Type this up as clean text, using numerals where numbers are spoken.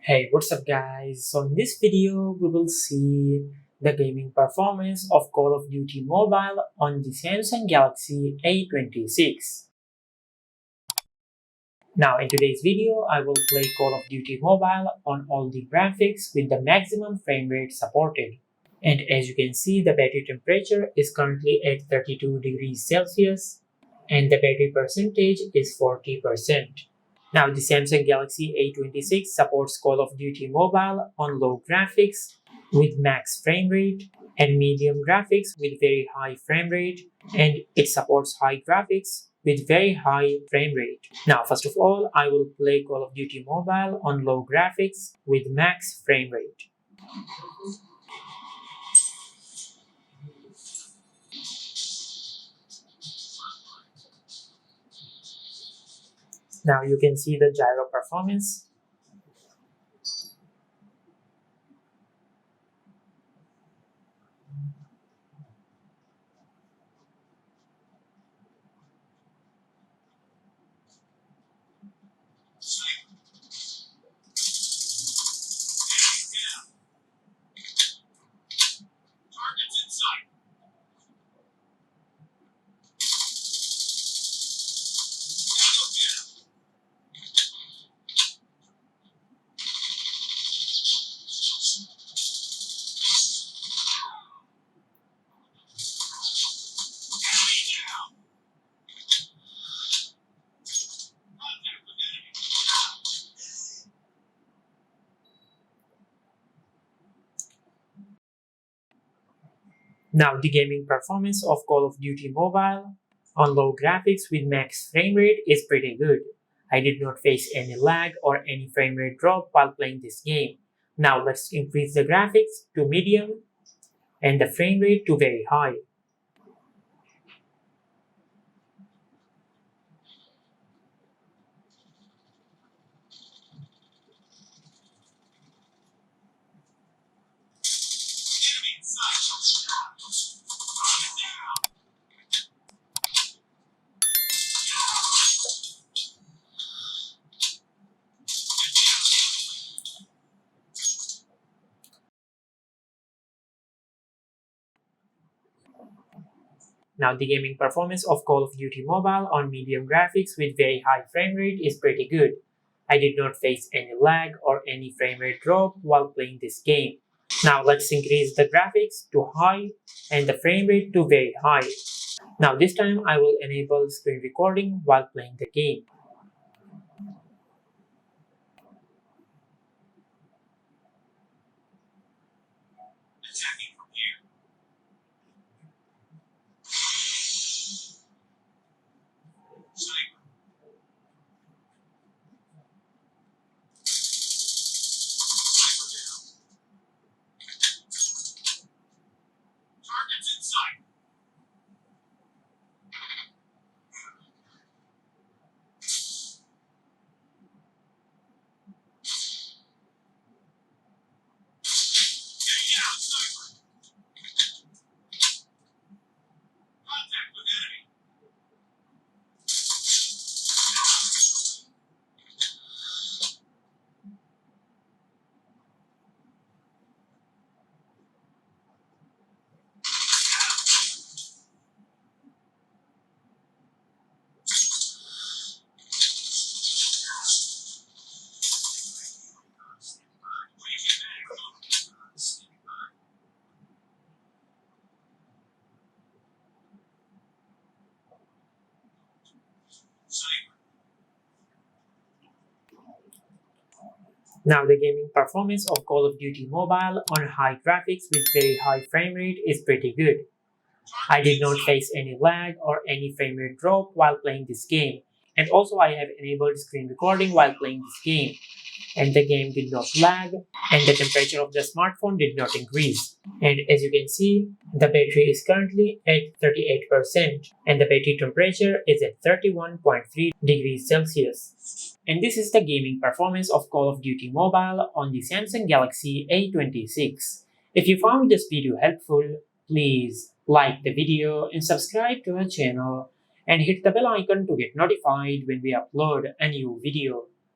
Hey, what's up guys? So in this video, we will see the gaming performance of Call of Duty Mobile on the Samsung Galaxy A26. Now in today's video, I will play Call of Duty Mobile on all the graphics with the maximum frame rate supported. And as you can see, the battery temperature is currently at 32 degrees Celsius and the battery percentage is 40%. Now, the Samsung Galaxy A26 supports Call of Duty Mobile on low graphics with max frame rate and medium graphics with very high frame rate, and it supports high graphics with very high frame rate. Now, first of all, I will play Call of Duty Mobile on low graphics with max frame rate. Now you can see the gyro performance. Now the gaming performance of Call of Duty Mobile on low graphics with max frame rate is pretty good. I did not face any lag or any frame rate drop while playing this game. Now let's increase the graphics to medium and the frame rate to very high. Now the gaming performance of Call of Duty Mobile on medium graphics with very high frame rate is pretty good. I did not face any lag or any frame rate drop while playing this game. Now let's increase the graphics to high and the frame rate to very high. Now this time I will enable screen recording while playing the game. Now the gaming performance of Call of Duty Mobile on high graphics with very high frame rate is pretty good. I did not face any lag or any frame rate drop while playing this game, and also I have enabled screen recording while playing this game, and the game did not lag and the temperature of the smartphone did not increase. And as you can see, the battery is currently at 38% and the battery temperature is at 31.3 degrees Celsius. And this is the gaming performance of Call of Duty Mobile on the Samsung Galaxy A26. If you found this video helpful, please like the video and subscribe to our channel and hit the bell icon to get notified when we upload a new video.